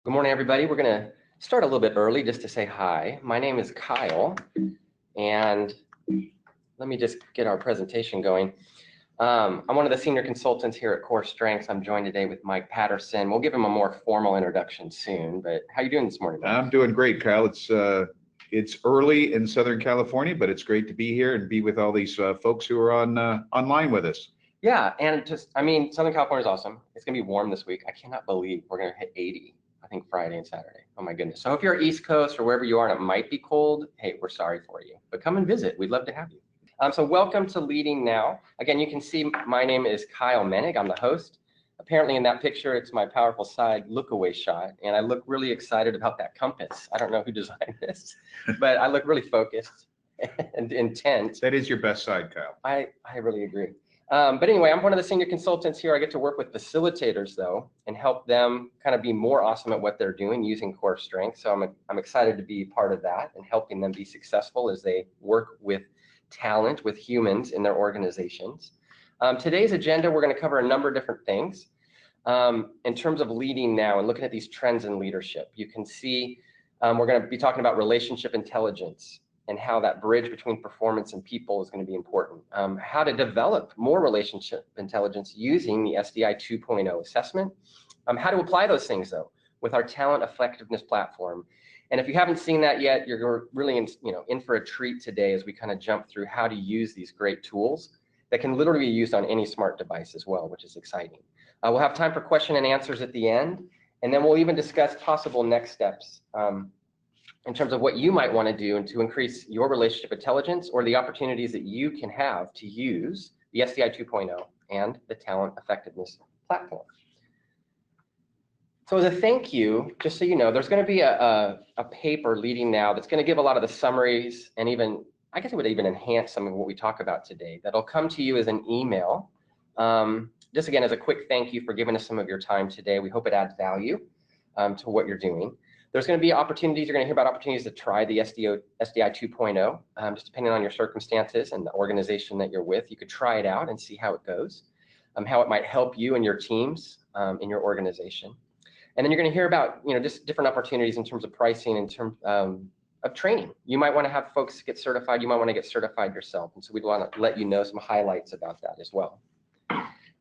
Good morning, everybody. We're going to start a little bit early just to say hi. My name is Kyle, and let me just get our presentation going. I'm one of the senior consultants here at Core Strengths. I'm joined today with Mike Patterson. We'll give him a more formal introduction soon, but how are you doing this morning, Mike? I'm doing great, Kyle. It's early in Southern California, but it's great to be here and be with all these folks who are online with us. Yeah, and Southern California is awesome. It's going to be warm this week. I cannot believe we're going to hit 80. I think Friday and Saturday. Oh my goodness. So if you're East Coast or wherever you are and it might be cold, hey, we're sorry for you, but come and visit. We'd love to have you. So welcome to Leading Now. Again, you can see my name is Kyle Menig. I'm the host. Apparently in that picture, it's my powerful side look away shot. And I look really excited about that compass. I don't know who designed this, but I look really focused and intent. That is your best side, Kyle. I really agree. But anyway, I'm one of the senior consultants here. I get to work with facilitators, though, and help them kind of be more awesome at what they're doing using Core Strengths. So I'm excited to be part of that and helping them be successful as they work with talent, with humans in their organizations. Today's agenda, we're going to cover a number of different things in terms of leading now and looking at these trends in leadership. You can see we're going to be talking about relationship intelligence and how that bridge between performance and people is going to be important. How to develop more relationship intelligence using the SDI 2.0 assessment. How to apply those things, though, with our talent effectiveness platform. And if you haven't seen that yet, you're really in for a treat today as we kind of jump through how to use these great tools that can literally be used on any smart device as well, which is exciting. We'll have time for question and answers at the end, and then we'll even discuss possible next steps in terms of what you might want to do and to increase your relationship intelligence or the opportunities that you can have to use the SDI 2.0 and the talent effectiveness platform. So as a thank you, just so you know, there's going to be a paper leading now that's going to give a lot of the summaries and even, I guess it would even enhance some of what we talk about today. That'll come to you as an email. Just again, as a quick thank you for giving us some of your time today. We hope it adds value to what you're doing. There's going to be opportunities, you're going to hear about opportunities to try the SDI 2.0, just depending on your circumstances and the organization that you're with. You could try it out and see how it goes, how it might help you and your teams in your organization. And then you're going to hear about, just different opportunities in terms of pricing, in terms of training. You might want to have folks get certified. You might want to get certified yourself. And so we'd want to let you know some highlights about that as well.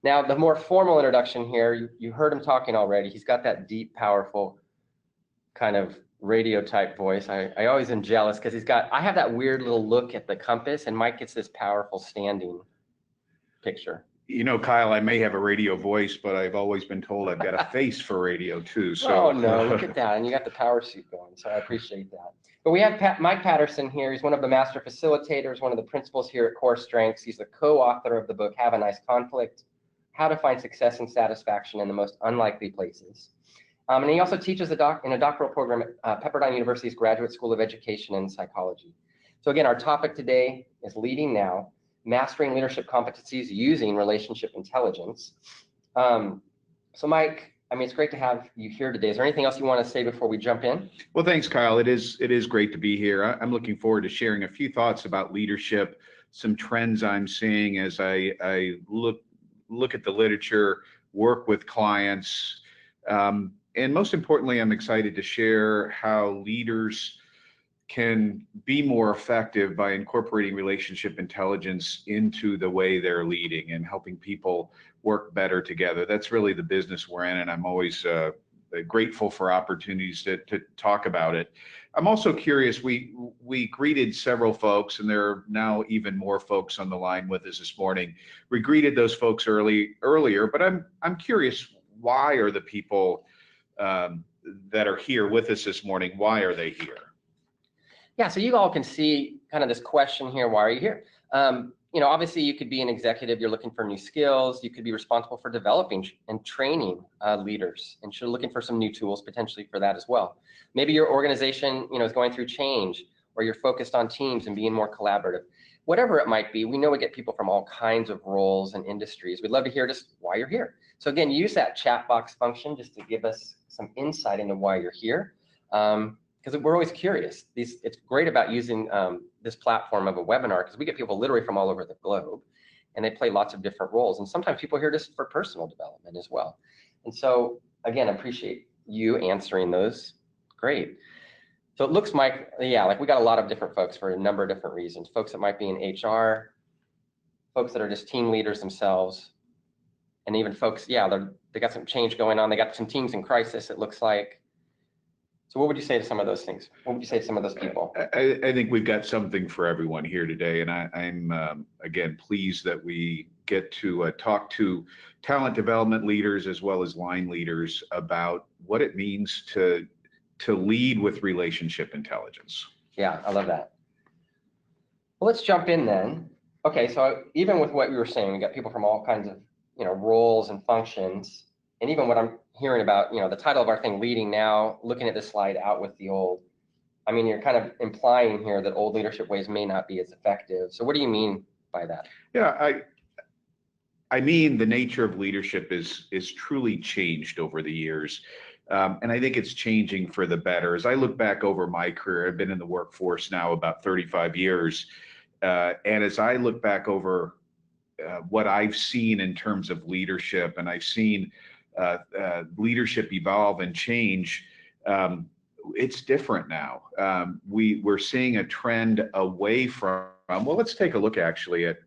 Now, the more formal introduction here, you heard him talking already. He's got that deep, powerful, kind of radio type voice. I always am jealous because I have that weird little look at the compass, and Mike gets this powerful standing picture. Kyle, I may have a radio voice, but I've always been told I've got a face for radio too. So. Oh no, look at that. And you got the power suit going, so I appreciate that. But we have Mike Patterson here. He's one of the master facilitators, one of the principals here at Core Strengths. He's the co-author of the book, Have a Nice Conflict, How to Find Success and Satisfaction in the Most Unlikely Places. And he also teaches in a doctoral program at Pepperdine University's Graduate School of Education and Psychology. So again, our topic today is Leading Now, Mastering Leadership Competencies Using Relationship Intelligence. So Mike, it's great to have you here today. Is there anything else you want to say before we jump in? Well, thanks, Kyle. It is great to be here. I'm looking forward to sharing a few thoughts about leadership, some trends I'm seeing as I look at the literature, work with clients, and most importantly, I'm excited to share how leaders can be more effective by incorporating relationship intelligence into the way they're leading and helping people work better together. That's really the business we're in, and I'm always grateful for opportunities to talk about it. I'm also curious, we greeted several folks, and there are now even more folks on the line with us this morning. We greeted those folks earlier, but I'm curious, why are the people that are here with us this morning, why are they here? Yeah, so you all can see kind of this question here, why are you here? Obviously you could be an executive, you're looking for new skills, you could be responsible for developing and training leaders, and you're looking for some new tools potentially for that as well. Maybe your organization, is going through change, or you're focused on teams and being more collaborative. Whatever it might be, we know we get people from all kinds of roles and industries. We'd love to hear just why you're here. So again, use that chat box function just to give us some insight into why you're here. Because we're always curious. It's great about using this platform of a webinar because we get people literally from all over the globe, and they play lots of different roles. And sometimes people are here just for personal development as well. And so, again, appreciate you answering those. Great. So it looks like, yeah, like we got a lot of different folks for a number of different reasons. Folks that might be in HR, folks that are just team leaders themselves, and even folks, yeah, they got some change going on. They got some teams in crisis, it looks like. So what would you say to some of those things? What would you say to some of those people? I think we've got something for everyone here today. And I'm again, pleased that we get to talk to talent development leaders as well as line leaders about what it means to lead with relationship intelligence. Yeah, I love that. Well, let's jump in then. Okay, so even with what you were saying, we got people from all kinds of, roles and functions. And even what I'm hearing about, the title of our thing, Leading Now, looking at this slide, Out with the Old. I mean, you're kind of implying here that old leadership ways may not be as effective. So what do you mean by that? Yeah, I mean, the nature of leadership is truly changed over the years. And I think it's changing for the better. As I look back over my career, I've been in the workforce now about 35 years. And as I look back over what I've seen in terms of leadership, and I've seen leadership evolve and change, it's different now. We're seeing a trend away from, well, let's take a look actually at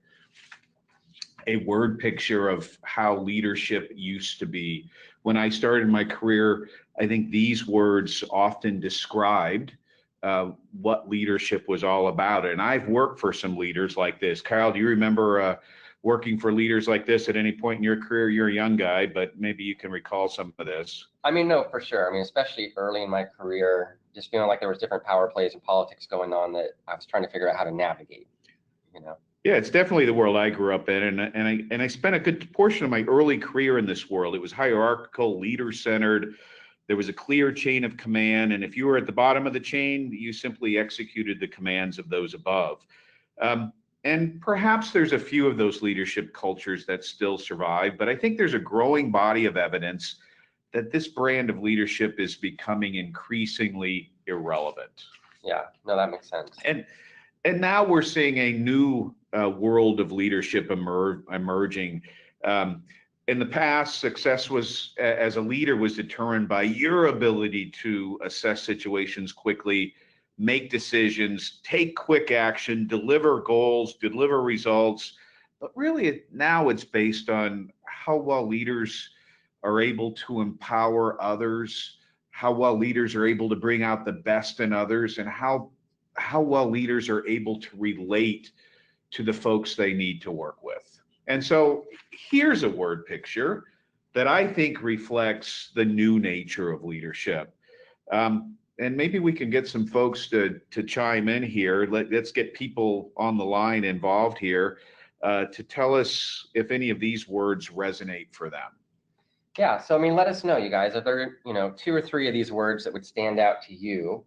a word picture of how leadership used to be. When I started my career, I think these words often described what leadership was all about. And I've worked for some leaders like this. Kyle, do you remember working for leaders like this at any point in your career? You're a young guy, but maybe you can recall some of this. I mean, no, for sure. I mean, especially early in my career, just feeling like there was different power plays and politics going on that I was trying to figure out how to navigate, Yeah, it's definitely the world I grew up in, and I spent a good portion of my early career in this world. It was hierarchical, leader-centered. There was a clear chain of command, and if you were at the bottom of the chain, you simply executed the commands of those above. And perhaps there's a few of those leadership cultures that still survive, but I think there's a growing body of evidence that this brand of leadership is becoming increasingly irrelevant. Yeah, no, that makes sense. And now we're seeing a new world of leadership emerging. In the past, success was as a leader was determined by your ability to assess situations quickly, make decisions, take quick action, deliver goals, deliver results. But really now it's based on how well leaders are able to empower others, how well leaders are able to bring out the best in others, and how well leaders are able to relate to the folks they need to work with. And so here's a word picture that I think reflects the new nature of leadership. And maybe we can get some folks to chime in here. Let's get people on the line involved here to tell us if any of these words resonate for them. Yeah, so I mean, let us know, you guys. Are there, 2 or 3 of these words that would stand out to you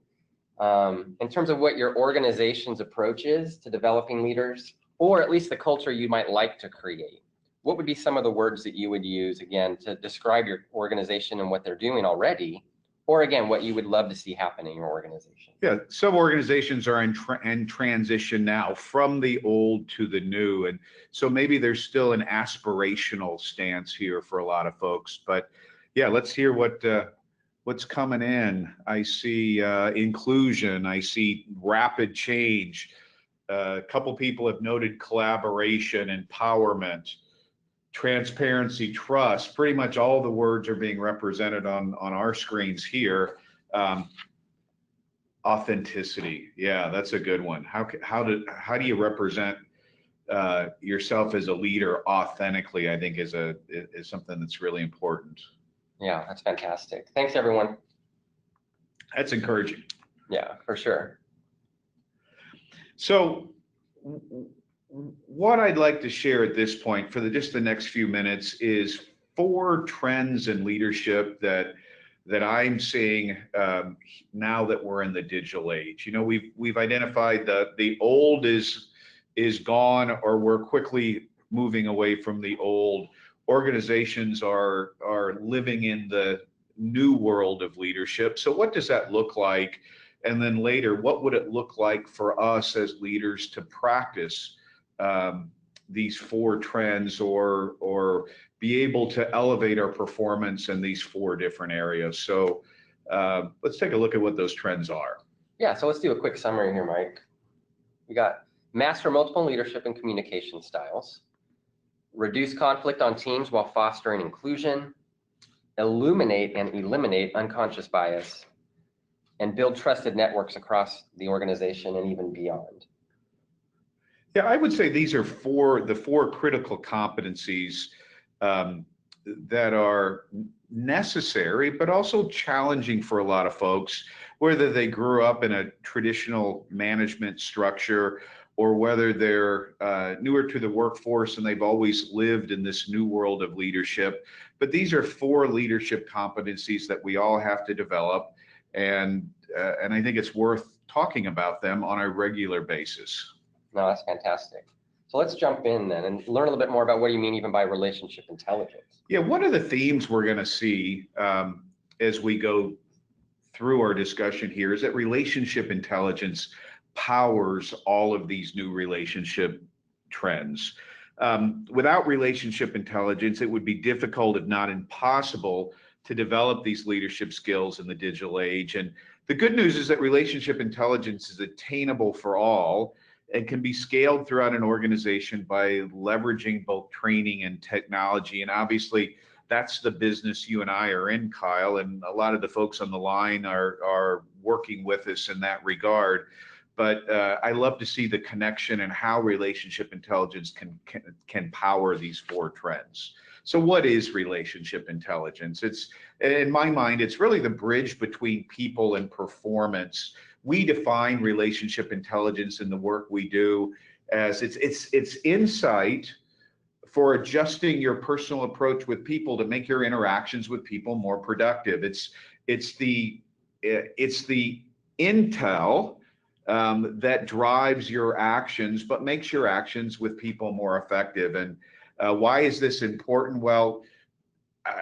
in terms of what your organization's approach is to developing leaders, or at least the culture you might like to create? What would be some of the words that you would use, again, to describe your organization and what they're doing already, or again, what you would love to see happen in your organization? Yeah, some organizations are in transition now from the old to the new. And so maybe there's still an aspirational stance here for a lot of folks. But yeah, let's hear what's coming in. I see inclusion. I see rapid change. A couple people have noted collaboration, empowerment, transparency, trust. Pretty much all the words are being represented on our screens here. Authenticity. Yeah, that's a good one. How do you represent yourself as a leader authentically? I think is something that's really important. Yeah, that's fantastic. Thanks, everyone. That's encouraging. Yeah, for sure. So what I'd like to share at this point for just the next few minutes is 4 trends in leadership that I'm seeing now that we're in the digital age. We've identified that the old is gone, or we're quickly moving away from the old. Organizations are living in the new world of leadership. So what does that look like? And then later, what would it look like for us as leaders to practice these 4 trends, or be able to elevate our performance in these 4 different areas. So let's take a look at what those trends are. Yeah, so let's do a quick summary here, Mike. We got master multiple leadership and communication styles, reduce conflict on teams while fostering inclusion, illuminate and eliminate unconscious bias, and build trusted networks across the organization and even beyond. Yeah, I would say these are the four critical competencies that are necessary, but also challenging for a lot of folks, whether they grew up in a traditional management structure or whether they're newer to the workforce and they've always lived in this new world of leadership. But these are 4 leadership competencies that we all have to develop, and I think it's worth talking about them on a regular basis. No, that's fantastic. So let's jump in then and learn a little bit more about what you mean even by relationship intelligence. Yeah, one of the themes we're going to see as we go through our discussion here is that relationship intelligence powers all of these new relationship trends. Without relationship intelligence, it would be difficult, if not impossible, to develop these leadership skills in the digital age. And the good news is that relationship intelligence is attainable for all and can be scaled throughout an organization by leveraging both training and technology. And obviously, that's the business you and I are in, Kyle, and a lot of the folks on the line are working with us in that regard. But I love to see the connection and how relationship intelligence can power these 4 trends. So what is relationship intelligence? It's, in my mind, it's really the bridge between people and performance. We define relationship intelligence in the work we do as it's insight for adjusting your personal approach with people to make your interactions with people more productive. It's the intel that drives your actions, but makes your actions with people more effective. And why is this important? Well,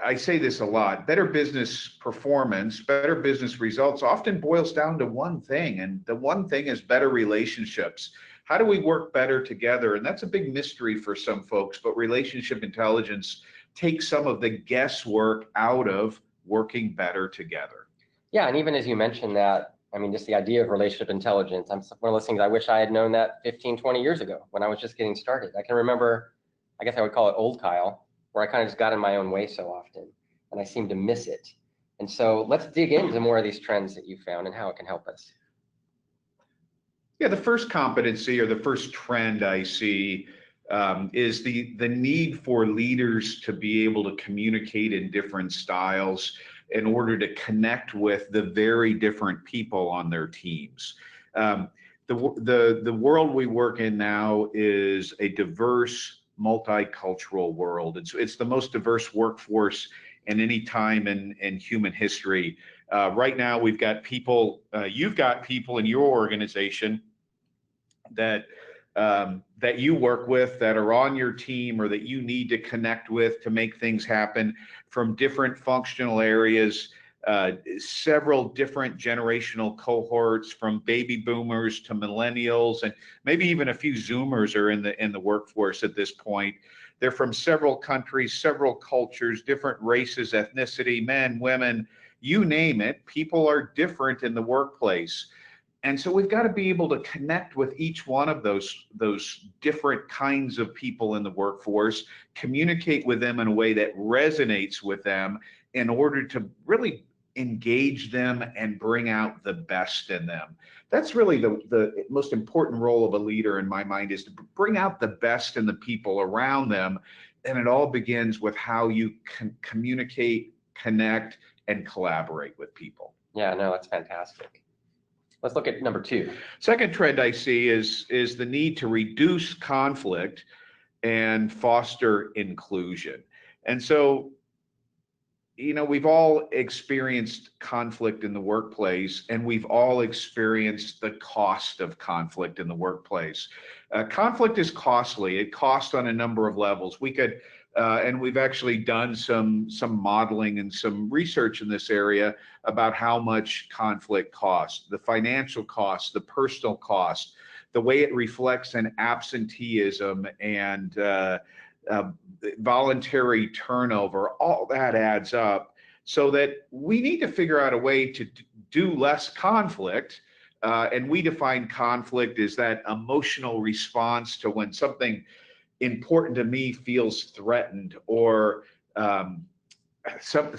I say this a lot, better business performance, better business results often boils down to one thing, and the one thing is better relationships. How do we work better together? And that's a big mystery for some folks, but relationship intelligence takes some of the guesswork out of working better together. Yeah, and even as you mentioned that, I mean, just the idea of relationship intelligence, one of those things I wish I had known that 15, 20 years ago when I was just getting started. I can remember, I guess I would call it old Kyle, where I kind of just got in my own way so often, and I seem to miss it. And so let's dig into more of these trends that you found and how it can help us. Yeah, the first competency or the first trend I see is the need for leaders to be able to communicate in different styles in order to connect with the very different people on their teams. The world we work in now is a diverse, multicultural world. It's the most diverse workforce in any time in human history. Right now, we've got people, you've got people in your organization that you work with, that are on your team, or that you need to connect with to make things happen from different functional areas, several different generational cohorts, from baby boomers to millennials, and maybe even a few Zoomers are in the workforce at this point. They're from several countries, several cultures, different races, ethnicity, men, women, you name it. People are different in the workplace. And so we've got to be able to connect with each one of those different kinds of people in the workforce, communicate with them in a way that resonates with them in order to really engage them and bring out the best in them. That's really the most important role of a leader in my mind, is to bring out the best in the people around them. And it all begins with how you can communicate, connect, and collaborate with people. Yeah, no, that's fantastic. Let's look at number 2. Second trend I see is the need to reduce conflict and foster inclusion. And so, you know, we've all experienced conflict in the workplace, and we've all experienced the cost of conflict in the workplace. Conflict is costly. It costs on a number of levels. We could, and we've actually done some modeling and some research in this area about how much conflict costs, the financial cost, the personal cost, the way it reflects in absenteeism and voluntary turnover, all that adds up, so that we need to figure out a way to do less conflict. And we define conflict as that emotional response to when something important to me feels threatened, or some,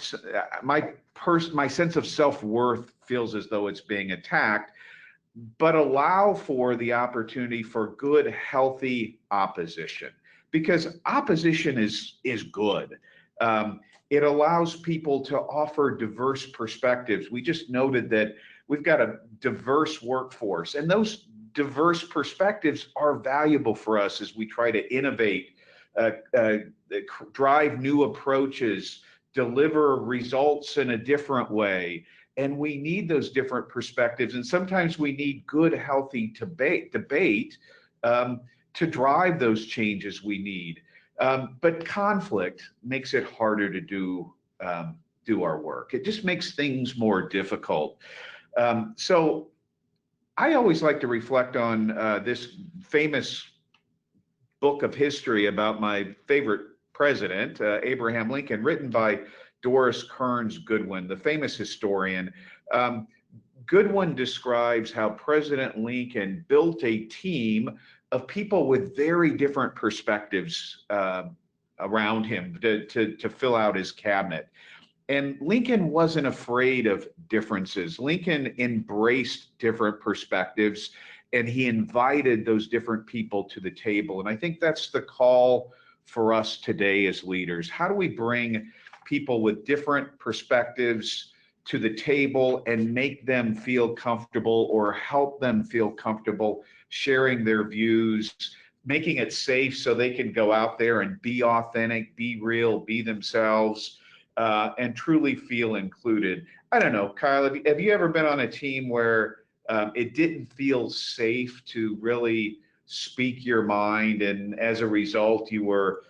my sense of self-worth feels as though it's being attacked, but allow for the opportunity for good, healthy opposition, because opposition is good. It allows people to offer diverse perspectives. We just noted that we've got a diverse workforce, and those diverse perspectives are valuable for us as we try to innovate, drive new approaches, deliver results in a different way. And we need those different perspectives. And sometimes we need good, healthy debate to drive those changes we need. But conflict makes it harder to do our work. It just makes things more difficult. So I always like to reflect on this famous book of history about my favorite president, Abraham Lincoln, written by Doris Kearns Goodwin, the famous historian. Goodwin describes how President Lincoln built a team of people with very different perspectives around him to fill out his cabinet. And Lincoln wasn't afraid of differences. Lincoln embraced different perspectives, and he invited those different people to the table. And I think that's the call for us today as leaders. How do we bring people with different perspectives to the table and make them feel comfortable, or help them feel comfortable sharing their views, making it safe so they can go out there and be authentic, be real, be themselves, and truly feel included? I don't know, Kyle, have you ever been on a team where it didn't feel safe to really speak your mind, and as a result you were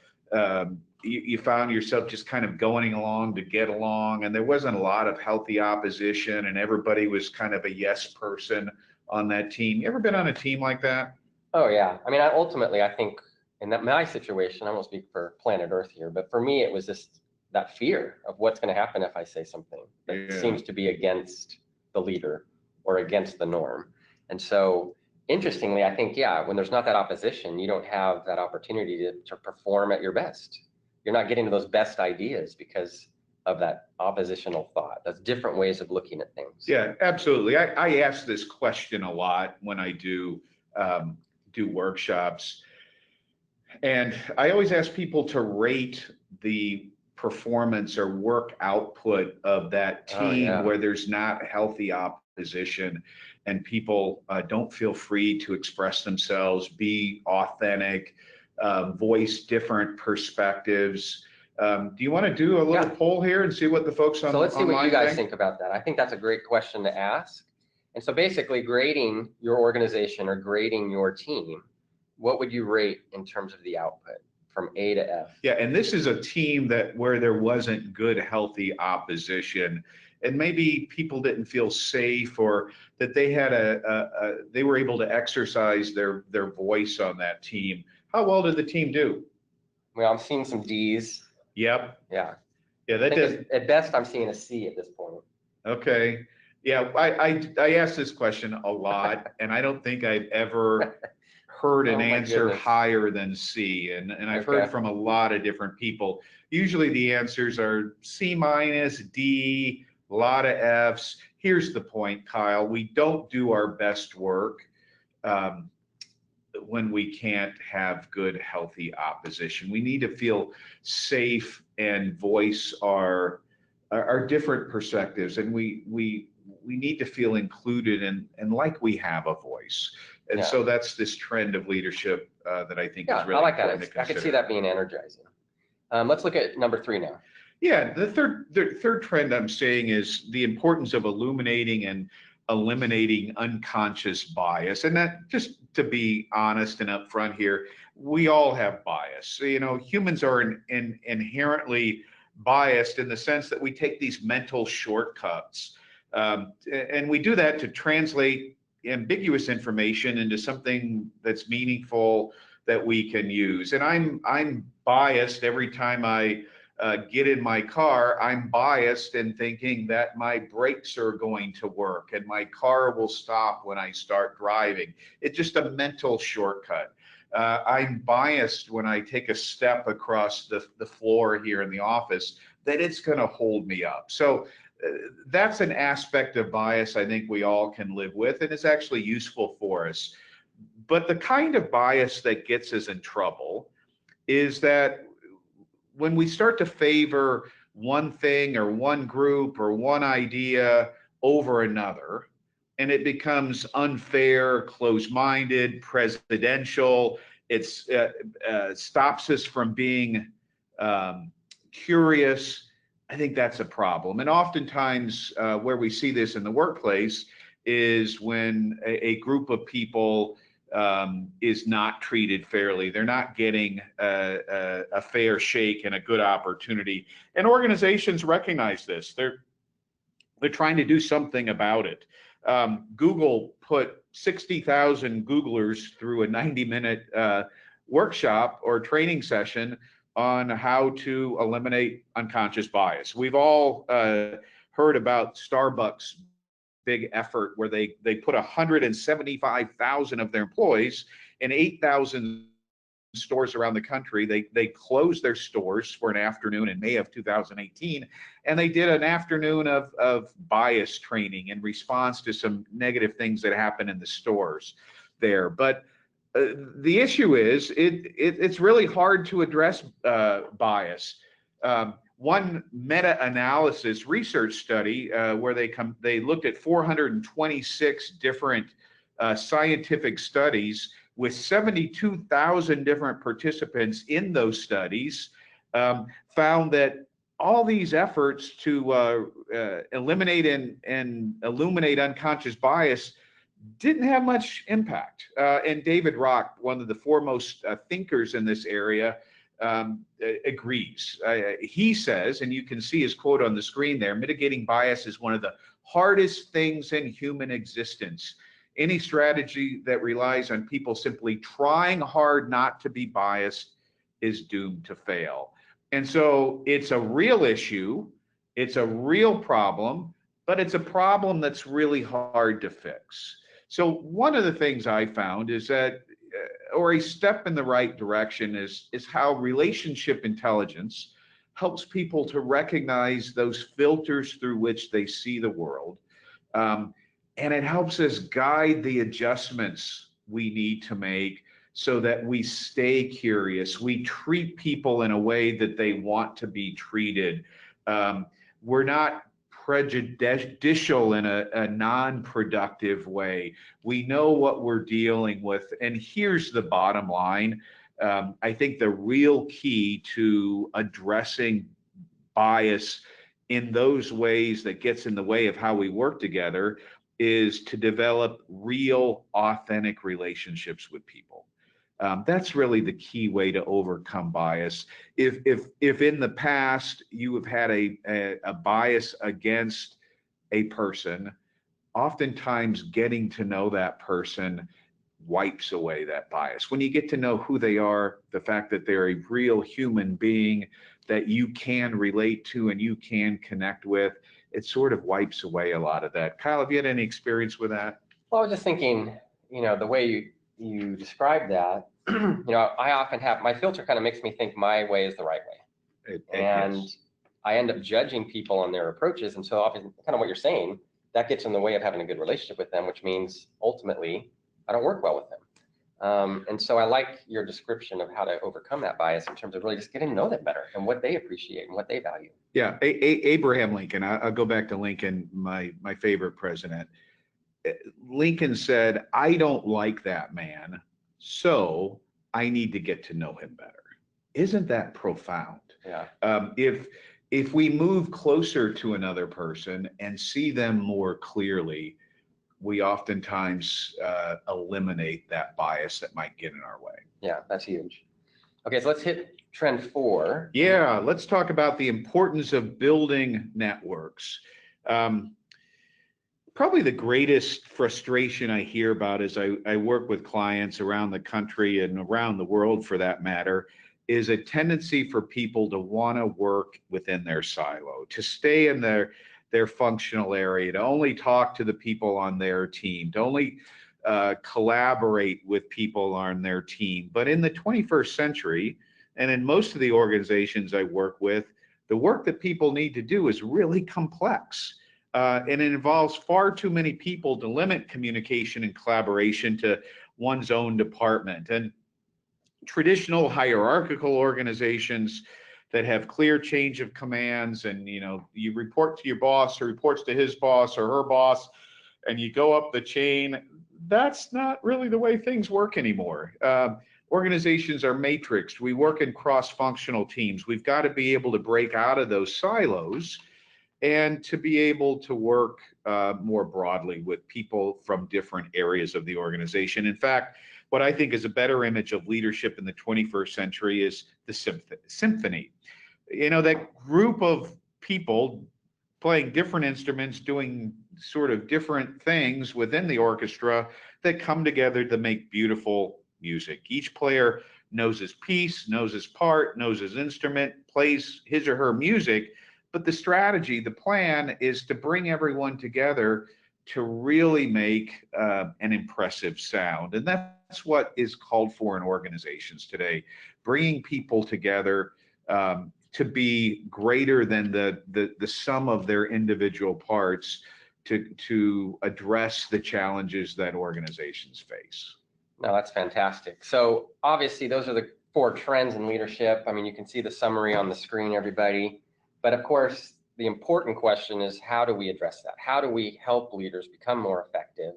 you found yourself just kind of going along to get along, and there wasn't a lot of healthy opposition, and everybody was kind of a yes person on that team? You ever been on a team like that? Oh yeah. I mean, ultimately, I think in my situation, I won't speak for planet Earth here, but for me, it was just that fear of what's going to happen if I say something that seems to be against the leader or against the norm. And so, interestingly, I think, yeah, when there's not that opposition, you don't have that opportunity to perform at your best. You're not getting to those best ideas because of that oppositional thought. That's different ways of looking at things. Yeah, absolutely. I ask this question a lot when I do workshops, and I always ask people to rate the performance or work output of that team where there's not healthy opposition, and people don't feel free to express themselves, be authentic, voice different perspectives. Do you want to do a little poll here and see what the folks on So let's see what you guys think? think about that. I think that's a great question to ask. And so basically, grading your organization or grading your team, what would you rate in terms of the output from A to F? Yeah, and this is a team where there wasn't good, healthy opposition, and maybe people didn't feel safe, or that they had they were able to exercise their voice on that team. How well did the team do? Well, I'm seeing some D's. Yep. Yeah. Yeah, that does. At best, I'm seeing a C at this point. Okay. Yeah, I asked this question a lot, and I don't think I've ever heard an answer higher than C, and I've heard from a lot of different people. Usually the answers are C minus, D, a lot of Fs. Here's the point, Kyle. We don't do our best work when we can't have good, healthy opposition. We need to feel safe and voice our different perspectives, and we need to feel included and like we have a voice. And so that's this trend of leadership that I think is really important to consider. I could see that being energizing. Let's look at number 3 now. Yeah, the third trend I'm saying is the importance of illuminating and eliminating unconscious bias. And that, just to be honest and upfront here, we all have bias. So, humans are inherently biased in the sense that we take these mental shortcuts. And we do that to translate ambiguous information into something that's meaningful, that we can use. And I'm biased every time I get in my car. I'm biased in thinking that my brakes are going to work and my car will stop when I start driving. It's just a mental shortcut. I'm biased when I take a step across the floor here in the office that it's going to hold me up. So that's an aspect of bias I think we all can live with, and it's actually useful for us. But the kind of bias that gets us in trouble is that when we start to favor one thing or one group or one idea over another, and it becomes unfair, closed-minded, presidential, it stops us from being curious. I think that's a problem. And oftentimes where we see this in the workplace is when a group of people is not treated fairly. They're not getting a fair shake and a good opportunity. And organizations recognize this. They're trying to do something about it. Google put 60,000 Googlers through a 90-minute workshop or training session on how to eliminate unconscious bias. We've all heard about Starbucks' big effort where they put 175,000 of their employees in 8,000 stores around the country. They closed their stores for an afternoon in May of 2018, and they did an afternoon of bias training in response to some negative things that happened in the stores there. But the issue is it's really hard to address bias. One meta-analysis research study where they looked at 426 different scientific studies with 72,000 different participants in those studies, found that all these efforts to eliminate and illuminate unconscious bias didn't have much impact. And David Rock, one of the foremost thinkers in this area, agrees. He says, and you can see his quote on the screen there, mitigating bias is one of the hardest things in human existence. Any strategy that relies on people simply trying hard not to be biased is doomed to fail. And so it's a real issue, it's a real problem, but it's a problem that's really hard to fix. So one of the things I found is that, or a step in the right direction is how relationship intelligence helps people to recognize those filters through which they see the world. And it helps us guide the adjustments we need to make so that we stay curious. We treat people in a way that they want to be treated. We're not prejudicial in a non-productive way. We know what we're dealing with. And here's the bottom line. I think the real key to addressing bias in those ways that gets in the way of how we work together is to develop real, authentic relationships with people. That's really the key way to overcome bias. If in the past you have had a bias against a person, oftentimes getting to know that person wipes away that bias. When you get to know who they are, the fact that they're a real human being that you can relate to and you can connect with, it sort of wipes away a lot of that. Kyle, have you had any experience with that? Well, I was just thinking, the way you describe that, I often have, my filter kind of makes me think my way is the right way. And yes. I end up judging people on their approaches. And so often, kind of what you're saying, that gets in the way of having a good relationship with them, which means ultimately I don't work well with them. And so I like your description of how to overcome that bias in terms of really just getting to know them better and what they appreciate and what they value. Yeah, Abraham Lincoln, I'll go back to Lincoln, my favorite president. Lincoln said, I don't like that man, so I need to get to know him better. Isn't that profound? Yeah. If we move closer to another person and see them more clearly, we oftentimes eliminate that bias that might get in our way. Yeah, that's huge. Okay, so let's hit trend 4. Yeah, let's talk about the importance of building networks. Probably the greatest frustration I hear about as I work with clients around the country and around the world for that matter, is a tendency for people to want to work within their silo, to stay in their functional area, to only talk to the people on their team, to only collaborate with people on their team. But in the 21st century, and in most of the organizations I work with, the work that people need to do is really complex. And it involves far too many people to limit communication and collaboration to one's own department. And traditional hierarchical organizations that have clear change of commands, and you report to your boss who reports to his boss or her boss, and you go up the chain, that's not really the way things work anymore. Organizations are matrixed. We work in cross-functional teams. We've got to be able to break out of those silos and to be able to work more broadly with people from different areas of the organization. In fact, what I think is a better image of leadership in the 21st century is the symphony. That group of people playing different instruments, doing sort of different things within the orchestra that come together to make beautiful music. Each player knows his piece, knows his part, knows his instrument, plays his or her music, but the strategy, the plan is to bring everyone together to really make an impressive sound. And that's what is called for in organizations today, bringing people together to be greater than the sum of their individual parts to address the challenges that organizations face. No, that's fantastic. So obviously those are the 4 trends in leadership. I mean, you can see the summary on the screen, everybody. But of course, the important question is, how do we address that? How do we help leaders become more effective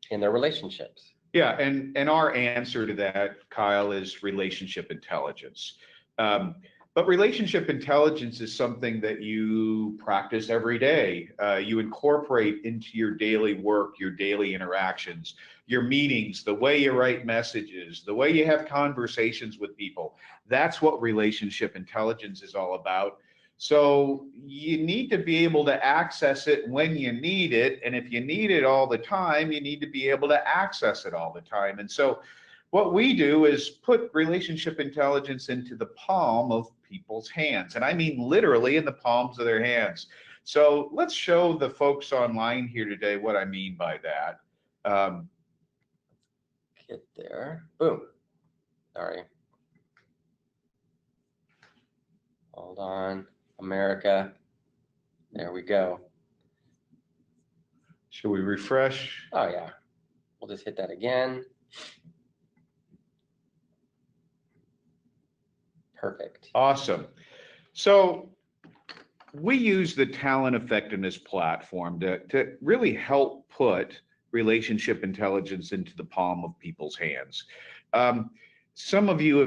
in their relationships? Yeah, and our answer to that, Kyle, is relationship intelligence. But relationship intelligence is something that you practice every day. You incorporate into your daily work, your daily interactions, your meetings, the way you write messages, the way you have conversations with people. That's what relationship intelligence is all about. So you need to be able to access it when you need it. And if you need it all the time, you need to be able to access it all the time. And so what we do is put relationship intelligence into the palm of people's hands. And I mean literally in the palms of their hands. So let's show the folks online here today what I mean by that. Get there. Boom. Sorry. Hold on. America. There we go. Should we refresh? Oh, yeah. We'll just hit that again. Perfect. Awesome. So we use the talent effectiveness platform to really help put relationship intelligence into the palm of people's hands. Some of you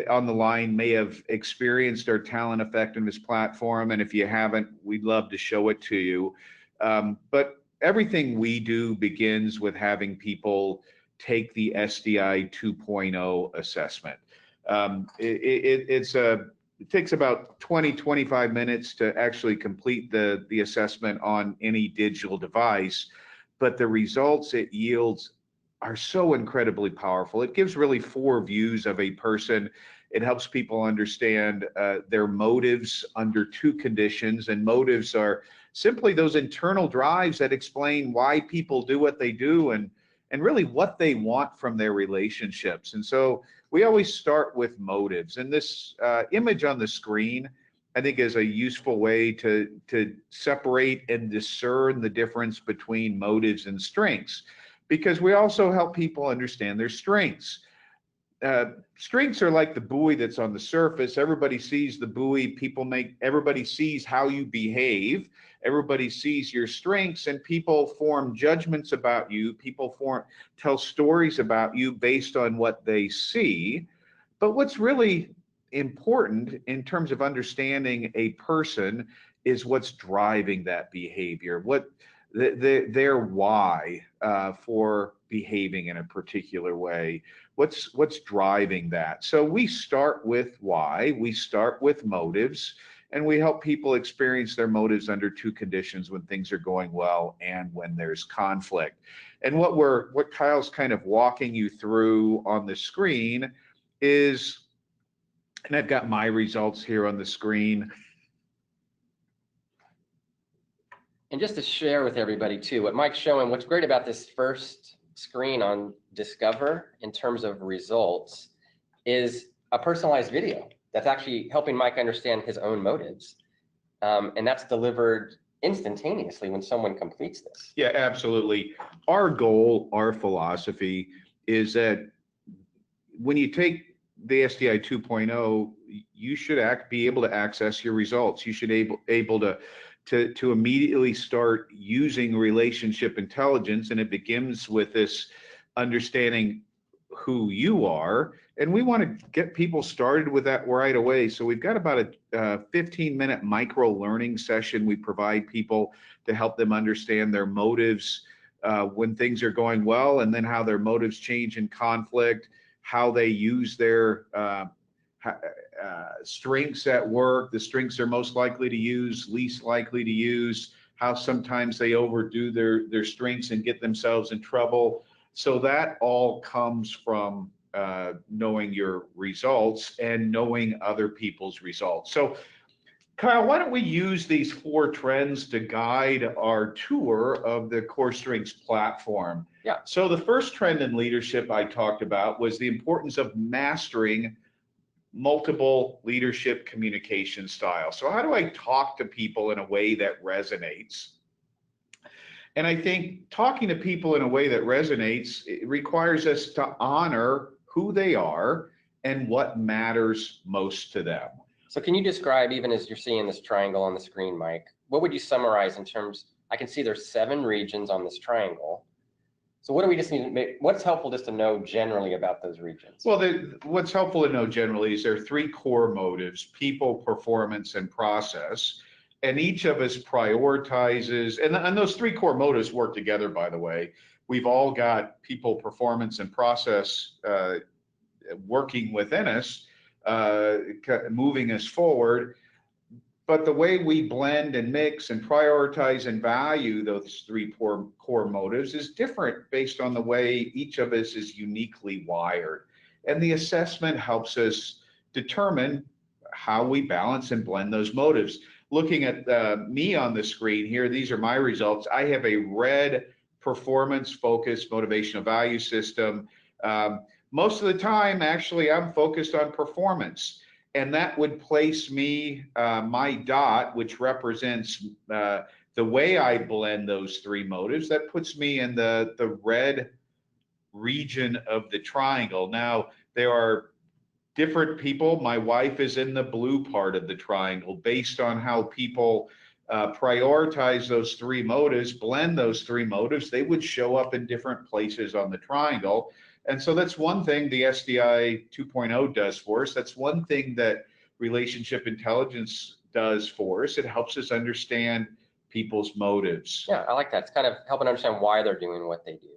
on the line may have experienced our talent effectiveness platform, and if you haven't, we'd love to show it to you. But everything we do begins with having people take the SDI 2.0 assessment. It takes about 20-25 minutes to actually complete the assessment on any digital device, but the results it yields are so incredibly powerful. It gives really 4 views of a person. It helps people understand their motives under 2 conditions, and motives are simply those internal drives that explain why people do what they do and really what they want from their relationships. And so we always start with motives. And this image on the screen, I think, is a useful way to separate and discern the difference between motives and strengths, because we also help people understand their strengths. Strengths are like the buoy that's on the surface. Everybody sees the buoy. Everybody sees how you behave. Everybody sees your strengths, and people form judgments about you. People tell stories about you based on what they see. But what's really important in terms of understanding a person is what's driving that behavior, their why for behaving in a particular way. What's driving that? So we start with why, we start with motives, And we help people experience their motives under two conditions: when things are going well and when there's conflict. And what Kyle's kind of walking you through on the screen is, and I've got my results here on the screen. And just to share with everybody too, what Mike's showing, what's great about this first screen on Discover in terms of results is a personalized video that's actually helping Mike understand his own motives. And that's delivered instantaneously when someone completes this. Yeah, absolutely. Our goal, our philosophy is that when you take the SDI 2.0, you should be able to access your results. You should able to immediately start using relationship intelligence, and it begins with this understanding who you are. And we want to get people started with that right away. So we've got about a 15-minute micro learning session we provide people to help them understand their motives when things are going well, and then how their motives change in conflict, how they use their strengths at work, the strengths they're most likely to use, least likely to use, how sometimes they overdo their strengths and get themselves in trouble. So that all comes from knowing your results and knowing other people's results. So Kyle, why don't we use these 4 trends to guide our tour of the Core Strengths platform? Yeah. So the first trend in leadership I talked about was the importance of mastering multiple leadership communication styles. So how do I talk to people in a way that resonates? And I think talking to people in a way that resonates, it requires us to honor who they are and what matters most to them. So can you describe, even as you're seeing this triangle on the screen, Mike, what would you summarize in terms, I can see there's 7 regions on this triangle. So what do we just need to make, what's helpful just to know generally about those regions? Well, what's helpful to know generally is there are 3 core motives: people, performance, and process. And each of us prioritizes, and those 3 core motives work together, by the way. We've all got people, performance, and process working within us, moving us forward. But the way we blend and mix and prioritize and value those 3 core motives is different based on the way each of us is uniquely wired. And the assessment helps us determine how we balance and blend those motives. Looking at me on the screen here, these are my results. I have a red performance-focused motivational value system. Most of the time, actually, I'm focused on performance. And that would place me, my dot, which represents the way I blend those 3 motives, that puts me in the red region of the triangle. Now, there are different people. My wife is in the blue part of the triangle. Based on how people prioritize those 3 motives, blend those 3 motives, they would show up in different places on the triangle. And so that's one thing the SDI 2.0 does for us. That's one thing that relationship intelligence does for us. It helps us understand people's motives. Yeah, I like that. It's kind of helping understand why they're doing what they do.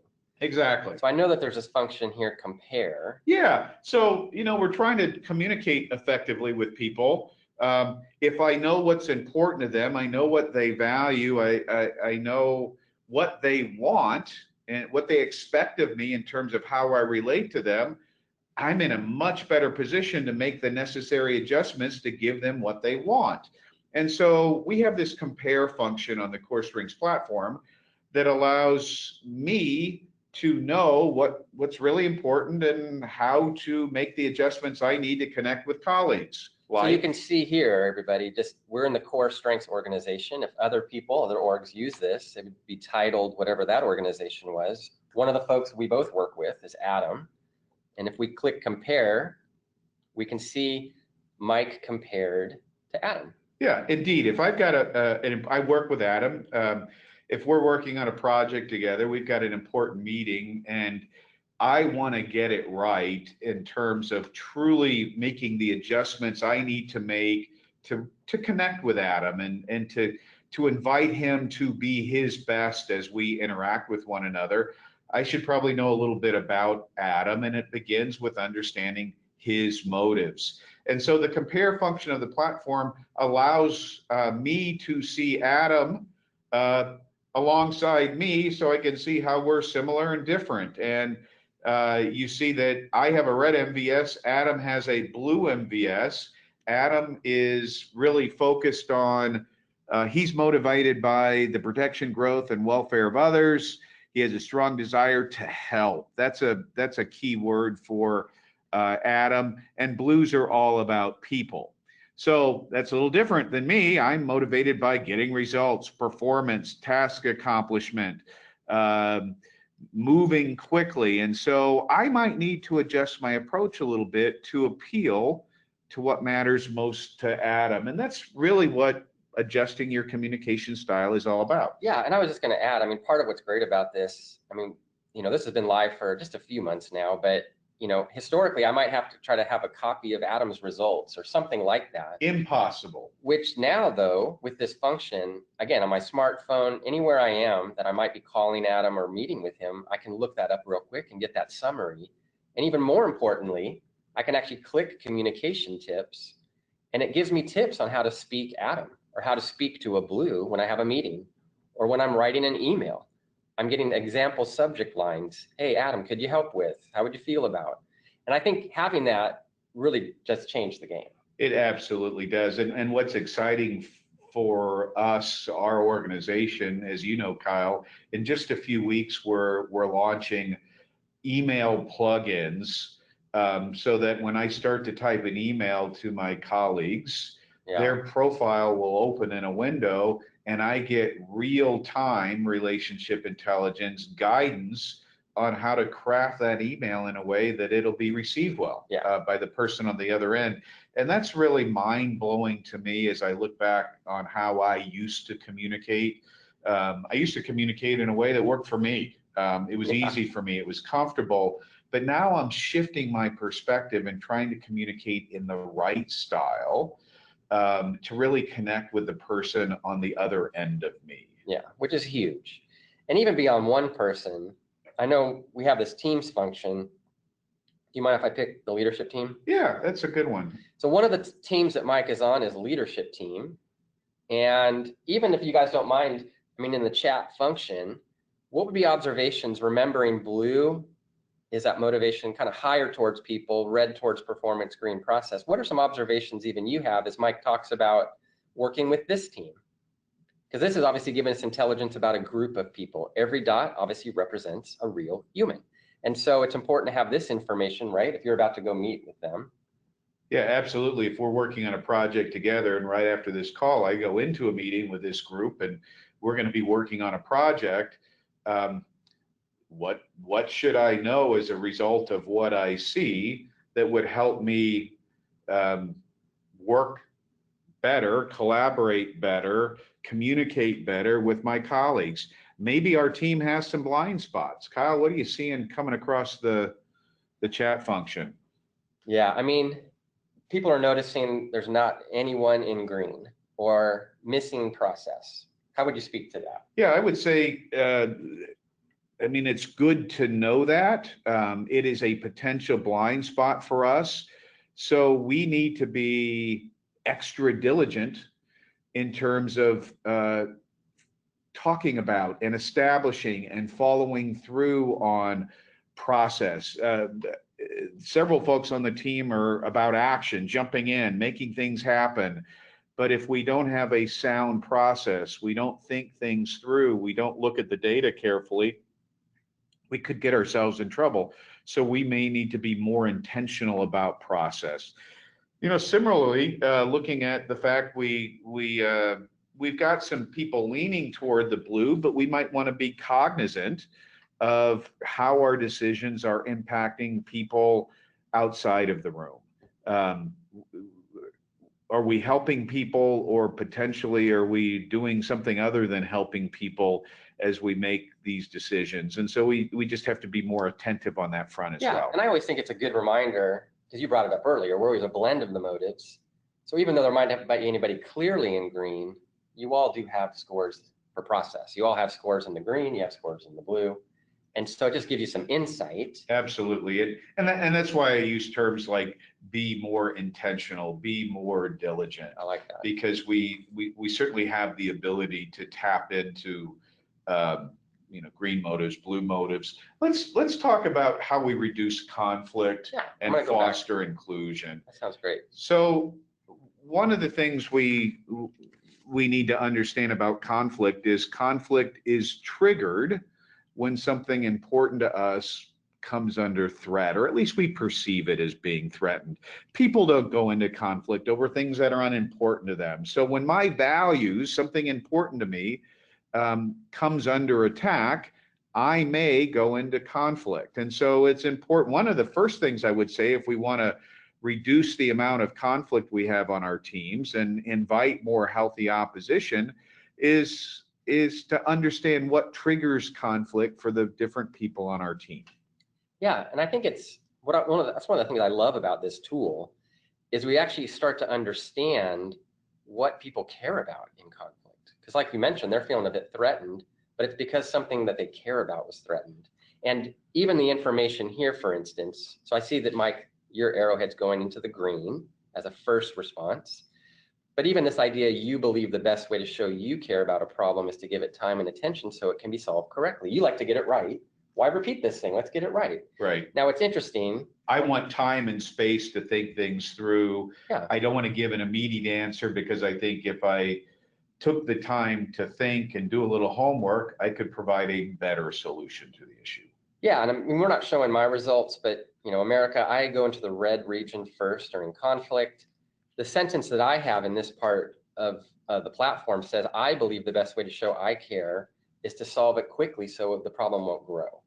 Exactly. So I know that there's this function here, compare. Yeah. So, we're trying to communicate effectively with people. If I know what's important to them, I know what they value, I know what they want and what they expect of me in terms of how I relate to them, I'm in a much better position to make the necessary adjustments to give them what they want. And so we have this compare function on the Core Strengths platform that allows me to know what's really important and how to make the adjustments I need to connect with colleagues. So you can see here, everybody, just we're in the Core Strengths organization. If other people, other orgs use this, it would be titled whatever that organization was. One of the folks we both work with is Adam. And if we click compare, we can see Mike compared to Adam. Yeah, indeed. If I've got I work with Adam, if we're working on a project together, we've got an important meeting and I want to get it right in terms of truly making the adjustments I need to make to connect with Adam and to invite him to be his best as we interact with one another. I should probably know a little bit about Adam, and it begins with understanding his motives. And so the compare function of the platform allows me to see Adam alongside me, so I can see how we're similar and different. And you see that I have a red MVS, Adam has a blue MVS. Adam is really focused on, he's motivated by the protection, growth, and welfare of others. He has a strong desire to help. That's a key word for Adam. And blues are all about people. So that's a little different than me. I'm motivated by getting results, performance, task accomplishment, moving quickly. And so I might need to adjust my approach a little bit to appeal to what matters most to Adam. And that's really what adjusting your communication style is all about. Yeah, and I was just going to add, I mean, part of what's great about this, I mean, this has been live for just a few months now, but historically, I might have to try to have a copy of Adam's results or something like that. Impossible. Which now, though, with this function, again, on my smartphone, anywhere I am that I might be calling Adam or meeting with him, I can look that up real quick and get that summary. And even more importantly, I can actually click communication tips, and it gives me tips on how to speak Adam or how to speak to a blue when I have a meeting or when I'm writing an email. I'm getting example subject lines. Hey, Adam, could you help with? How would you feel about? And I think having that really just changed the game. It absolutely does. And what's exciting for us, our organization, as you know, Kyle, in just a few weeks, we're launching email plugins so that when I start to type an email to my colleagues, their profile will open in a window and I get real-time relationship intelligence guidance on how to craft that email in a way that it'll be received well by the person on the other end. And that's really mind-blowing to me as I look back on how I used to communicate. I used to communicate in a way that worked for me. It was easy for me. It was comfortable. But now I'm shifting my perspective and trying to communicate in the right style to really connect with the person on the other end of me. Yeah, which is huge. And even beyond one person, I know we have this Teams function. Do you mind if I pick the leadership team? Yeah, that's a good one. So one of the teams that Mike is on is leadership team. And even if you guys don't mind, I mean, in the chat function, what would be observations remembering blue is that motivation kind of higher towards people, red towards performance, green process? What are some observations even you have as Mike talks about working with this team? Because this is obviously giving us intelligence about a group of people. Every dot obviously represents a real human. And so it's important to have this information, right? If you're about to go meet with them. Yeah, absolutely. If we're working on a project together and right after this call, I go into a meeting with this group and we're going to be working on a project, what should I know as a result of what I see that would help me work better, collaborate better, communicate better with my colleagues? Maybe our team has some blind spots. Kyle, what are you seeing coming across the chat function? Yeah, I mean, people are noticing there's not anyone in green or missing process. How would you speak to that? Yeah, I would say, I mean, it's good to know that. It is a potential blind spot for us. So we need to be extra diligent in terms of talking about and establishing and following through on process. Several folks on the team are about action, jumping in, making things happen. But if we don't have a sound process, we don't think things through, we don't look at the data carefully, we could get ourselves in trouble. So we may need to be more intentional about process. Similarly, looking at the fact we've got some people leaning toward the blue, but we might want to be cognizant of how our decisions are impacting people outside of the room. Are we helping people, or potentially are we doing something other than helping people as we make these decisions? And so we just have to be more attentive on that front as well. Yeah, and I always think it's a good reminder, because you brought it up earlier, we're always a blend of the motives. So even though there might not be anybody clearly in green, you all do have scores for process. You all have scores in the green, you have scores in the blue. And so it just gives you some insight. Absolutely. And that's why I use terms like be more intentional, be more diligent. I like that. Because we certainly have the ability to tap into green motives, blue motives. Let's talk about how we reduce conflict and foster inclusion. That sounds great. So one of the things we need to understand about conflict is triggered when something important to us comes under threat, or at least we perceive it as being threatened. People don't go into conflict over things that are unimportant to them. So when my values, something important to me, comes under attack, I may go into conflict. And so it's important. One of the first things I would say, if we want to reduce the amount of conflict we have on our teams and invite more healthy opposition, is to understand what triggers conflict for the different people on our team. Yeah, and I think it's that's one of the things I love about this tool is we actually start to understand what people care about in conflict. Because like you mentioned, they're feeling a bit threatened, but it's because something that they care about was threatened. And even the information here, for instance, so I see that, Mike, your arrowhead's going into the green as a first response. But even this idea, you believe the best way to show you care about a problem is to give it time and attention so it can be solved correctly. You like to get it right. Why repeat this thing? Let's get it right. Right. Now, it's interesting. I want time and space to think things through. Yeah. I don't want to give an immediate answer, because I think if I took the time to think and do a little homework, I could provide a better solution to the issue. Yeah, and I mean, we're not showing my results, but America, I go into the red region first during conflict. The sentence that I have in this part of the platform says, I believe the best way to show I care is to solve it quickly so the problem won't grow.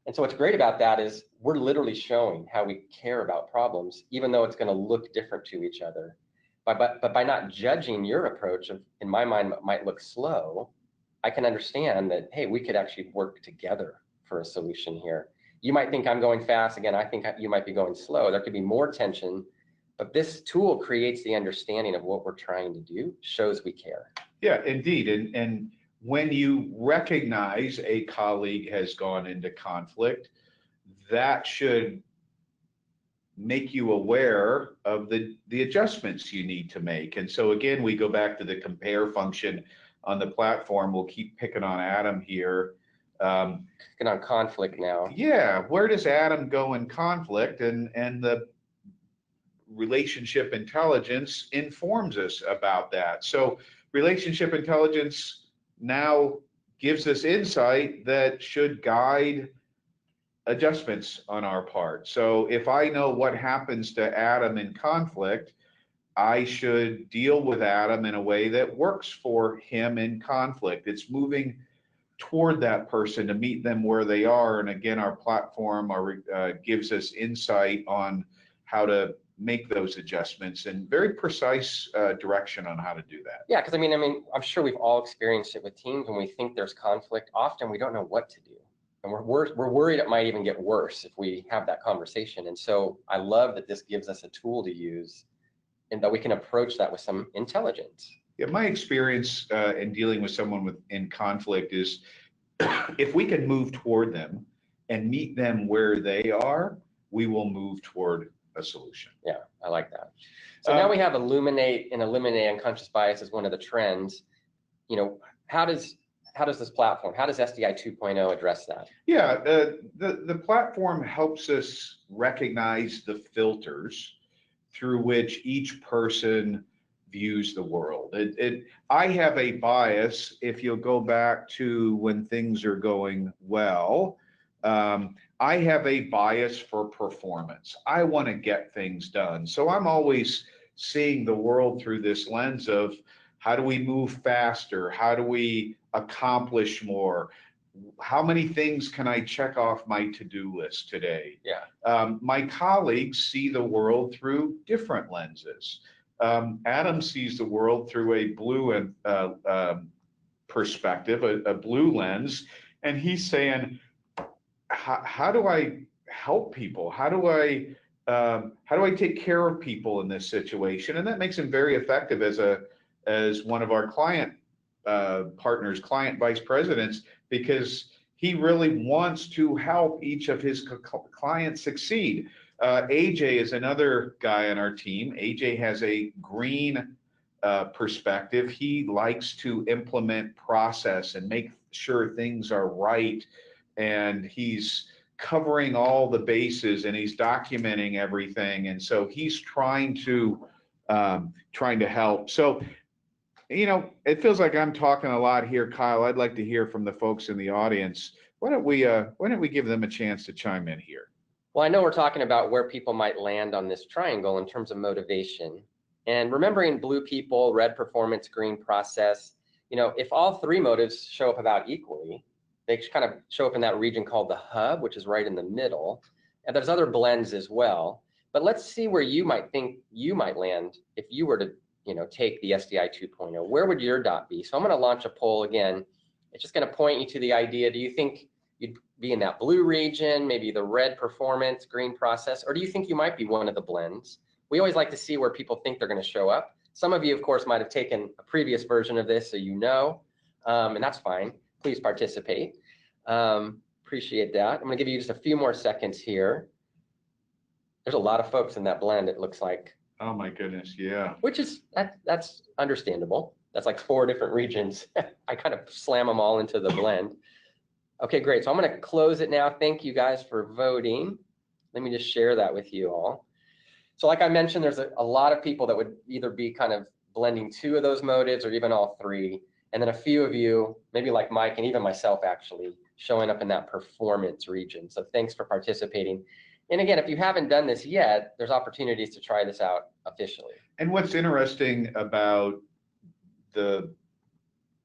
And so what's great about that is we're literally showing how we care about problems, even though it's going to look different to each other. But by not judging your approach of, in my mind, what might look slow, I can understand that, hey, we could actually work together for a solution here. You might think I'm going fast. Again, I think you might be going slow. There could be more tension, but this tool creates the understanding of what we're trying to do, shows we care. Yeah, indeed. And when you recognize a colleague has gone into conflict, that should make you aware of the adjustments you need to make. And so again, we go back to the compare function on the platform. We'll keep picking on Adam here. Picking on conflict now. Yeah, where does Adam go in conflict? And the relationship intelligence informs us about that. So relationship intelligence now gives us insight that should guide adjustments on our part. So if I know what happens to Adam in conflict, I should deal with Adam in a way that works for him in conflict. It's moving toward that person to meet them where they are. And again, our platform gives us insight on how to make those adjustments and very precise direction on how to do that. Yeah, because I mean, I'm sure we've all experienced it with teams when we think there's conflict. Often we don't know what to do. And we're worried it might even get worse if we have that conversation. And so I love that this gives us a tool to use and that we can approach that with some intelligence. Yeah, my experience in dealing with someone in conflict is if we can move toward them and meet them where they are, we will move toward a solution. Yeah, I like that. So now we have illuminate and eliminate unconscious bias as one of the trends. How does this platform, how does SDI 2.0 address that? Yeah, the platform helps us recognize the filters through which each person views the world. I have a bias, if you'll go back to when things are going well, I have a bias for performance. I want to get things done. So I'm always seeing the world through this lens of how do we move faster? How do we accomplish more? How many things can I check off my to-do list today? Yeah. My colleagues see the world through different lenses. Adam sees the world through a blue perspective, a blue lens, and he's saying, how do I help people? How do I take care of people in this situation? And that makes him very effective as one of our client partners, client vice presidents, because he really wants to help each of his clients succeed. AJ is another guy on our team. AJ has a green perspective. He likes to implement process and make sure things are right. And he's covering all the bases and he's documenting everything. And so he's trying to help. So, you know, it feels like I'm talking a lot here, Kyle. I'd like to hear from the folks in the audience. Why don't we give them a chance to chime in here? Well, I know we're talking about where people might land on this triangle in terms of motivation. And remembering blue people, red performance, green process, you know, if all three motives show up about equally, they kind of show up in that region called the hub, which is right in the middle. And there's other blends as well. But let's see where you might think you might land if you were to, you know, take the SDI 2.0. Where would your dot be? So I'm going to launch a poll again. It's just going to point you to the idea. Do you think you'd be in that blue region, maybe the red performance, green process, or do you think you might be one of the blends? We always like to see where people think they're going to show up. Some of you, of course, might have taken a previous version of this, so you know, and that's fine. Please participate. Appreciate that. I'm going to give you just a few more seconds here. There's a lot of folks in that blend, it looks like. Oh my goodness, yeah. Which is, that's understandable. That's like 4 different regions. I kind of slam them all into the blend. Okay, great. So I'm going to close it now. Thank you guys for voting. Let me just share that with you all. So like I mentioned, there's a lot of people that would either be kind of blending 2 of those motives or even all 3. And then a few of you, maybe like Mike and even myself actually, showing up in that performance region. So thanks for participating. And again, if you haven't done this yet, there's opportunities to try this out officially. And what's interesting about the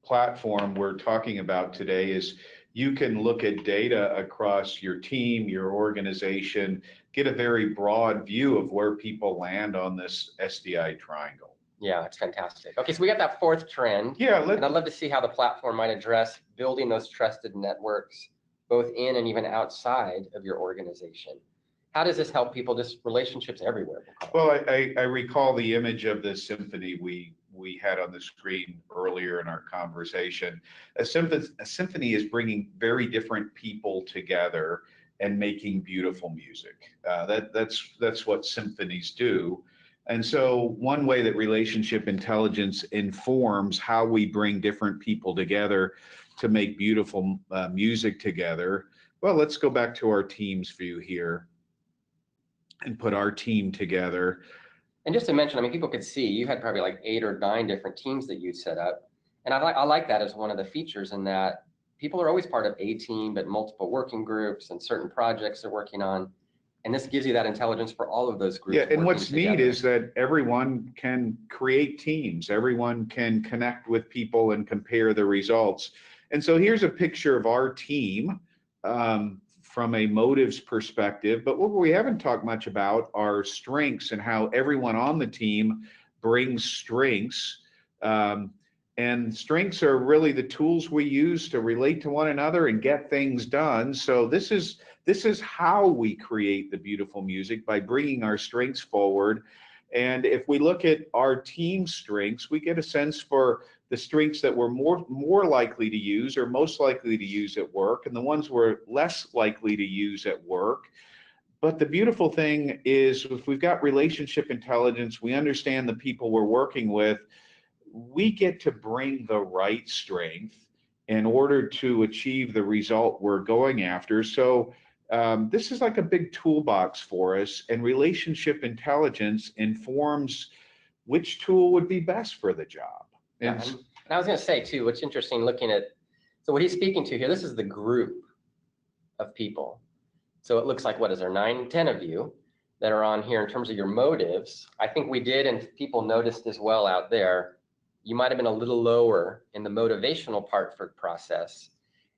platform we're talking about today is you can look at data across your team, your organization, get a very broad view of where people land on this SDI triangle. Yeah, it's fantastic. Okay, so we got that 4th trend. Yeah, and I'd love to see how the platform might address building those trusted networks, both in and even outside of your organization. How does this help people, just relationships everywhere? Well, I recall the image of the symphony we had on the screen earlier in our conversation. A symphony is bringing very different people together and making beautiful music. That's what symphonies do. And so one way that relationship intelligence informs how we bring different people together to make beautiful music together. Well, let's go back to our teams view here and put our team together. And just to mention, I mean, people could see you had probably like 8 or 9 different teams that you'd set up. And I like that as one of the features, in that people are always part of a team, but multiple working groups and certain projects they're working on. And this gives you that intelligence for all of those groups. Yeah, and what's neat is that everyone can create teams. Everyone can connect with people and compare the results. And so here's a picture of our team from a motives perspective. But what we haven't talked much about are strengths and how everyone on the team brings strengths. And strengths are really the tools we use to relate to one another and get things done. So this is how we create the beautiful music, by bringing our strengths forward. And if we look at our team strengths, we get a sense for the strengths that we're more likely to use or most likely to use at work, and the ones we're less likely to use at work. But the beautiful thing is, if we've got relationship intelligence, we understand the people we're working with, we get to bring the right strength in order to achieve the result we're going after. So this is like a big toolbox for us, and relationship intelligence informs which tool would be best for the job. And I was going to say too, what's interesting looking at, so what he's speaking to here, this is the group of people. So it looks like, what is there, 9, 10 of you that are on here in terms of your motives. I think we did, and people noticed as well out there, you might have been a little lower in the motivational part for process.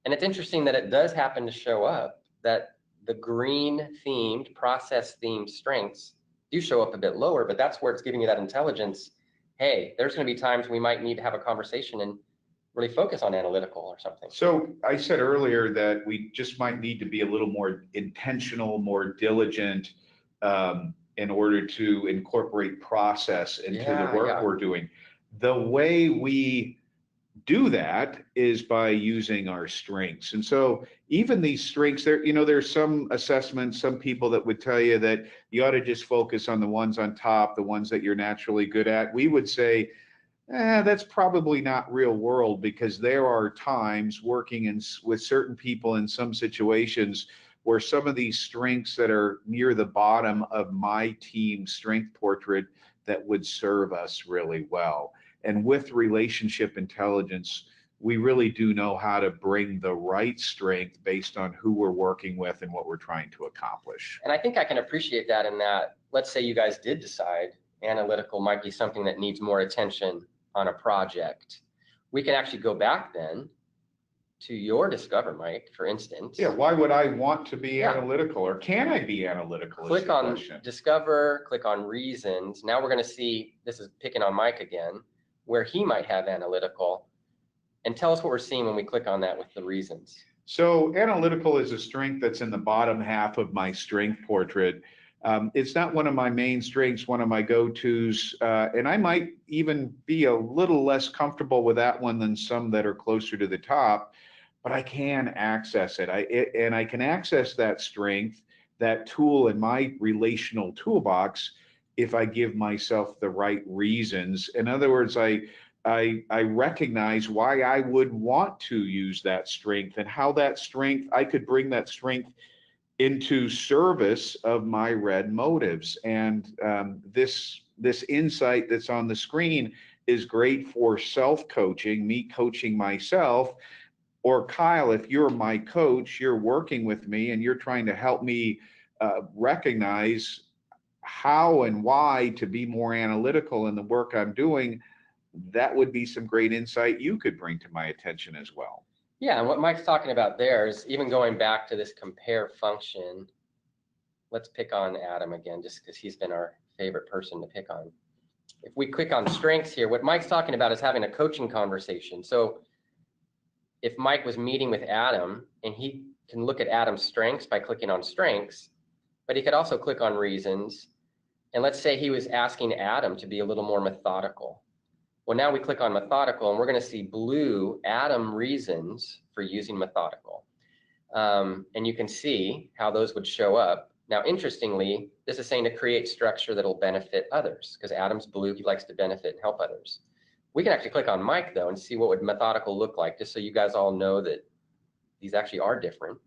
And it's interesting that it does happen to show up that the green themed, process themed strengths do show up a bit lower, but that's where it's giving you that intelligence. Hey, there's going to be times we might need to have a conversation and really focus on analytical or something. So I said earlier that we just might need to be a little more intentional, more diligent in order to incorporate process into the work we're doing. The way we do that is by using our strengths. And so even these strengths, there's some assessments, some people that would tell you that you ought to just focus on the ones on top, the ones that you're naturally good at. We would say, that's probably not real world, because there are times working with certain people in some situations where some of these strengths that are near the bottom of my team strength portrait that would serve us really well. And with relationship intelligence, we really do know how to bring the right strength based on who we're working with and what we're trying to accomplish. And I think I can appreciate that in that, let's say you guys did decide analytical might be something that needs more attention on a project. We can actually go back then to your Discover, Mike, for instance. Yeah, why would I want to be analytical, or can I be analytical? Click on Discover, click on Reasons. Now we're going to see, this is picking on Mike again, where he might have analytical. And tell us what we're seeing when we click on that with the reasons. So analytical is a strength that's in the bottom half of my strength portrait. It's not one of my main strengths, one of my go-tos, and I might even be a little less comfortable with that one than some that are closer to the top, but I can access it. I can access that strength, that tool in my relational toolbox, if I give myself the right reasons. In other words, I recognize why I would want to use that strength, and how I could bring that strength into service of my red motives. And this insight that's on the screen is great for self-coaching, me coaching myself. Or Kyle, if you're my coach, you're working with me and you're trying to help me recognize how and why to be more analytical in the work I'm doing, that would be some great insight you could bring to my attention as well. Yeah, and what Mike's talking about there is even going back to this compare function. Let's pick on Adam again, just because he's been our favorite person to pick on. If we click on strengths here, what Mike's talking about is having a coaching conversation. So if Mike was meeting with Adam, and he can look at Adam's strengths by clicking on strengths, but he could also click on reasons. And let's say he was asking Adam to be a little more methodical. Well, now we click on methodical, and we're going to see blue Adam reasons for using methodical. And you can see how those would show up. Now, interestingly, this is saying to create structure that'll benefit others, because Adam's blue, he likes to benefit and help others. We can actually click on Mike, though, and see what would methodical look like, just so you guys all know that these actually are different.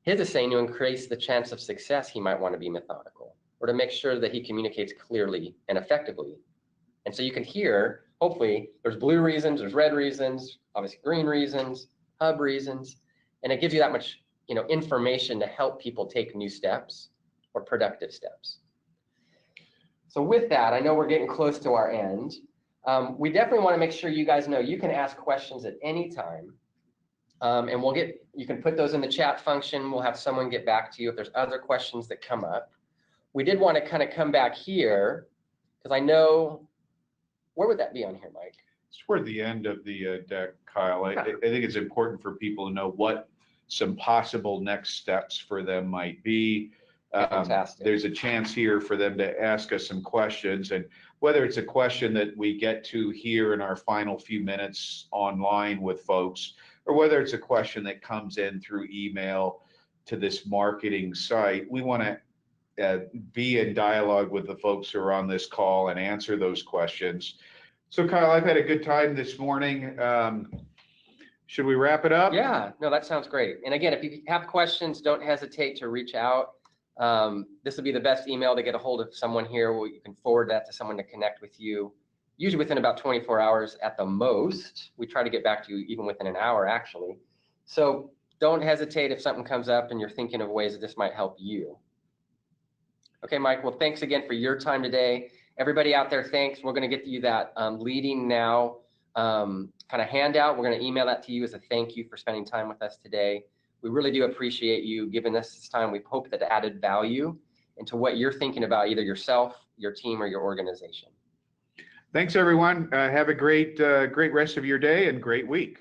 His is saying to increase the chance of success, he might want to be methodical, or to make sure that he communicates clearly and effectively. And so you can hear, hopefully, there's blue reasons, there's red reasons, obviously green reasons, hub reasons, and it gives you that much, information to help people take new steps or productive steps. So with that, I know we're getting close to our end. We definitely want to make sure you guys know you can ask questions at any time, and you can put those in the chat function. We'll have someone get back to you if there's other questions that come up. We did want to kind of come back here, because I know, where would that be on here, Mike? It's toward the end of the deck, Kyle. I think it's important for people to know what some possible next steps for them might be. Fantastic. There's a chance here for them to ask us some questions, and whether it's a question that we get to here in our final few minutes online with folks, or whether it's a question that comes in through email to this marketing site, we want to be in dialogue with the folks who are on this call and answer those questions. So Kyle, I've had a good time this morning. Should we wrap it up? Yeah, no, that sounds great. And again, if you have questions, don't hesitate to reach out. This will be the best email to get a hold of someone here. You can forward that to someone to connect with you, usually within about 24 hours at the most. We try to get back to you even within an hour, actually. So don't hesitate if something comes up and you're thinking of ways that this might help you. Okay, Mike, well, thanks again for your time today. Everybody out there, thanks. We're going to get you that Leading Now kind of handout. We're going to email that to you as a thank you for spending time with us today. We really do appreciate you giving us this time. We hope that added value into what you're thinking about, either yourself, your team, or your organization. Thanks, everyone. Have a great rest of your day and great week.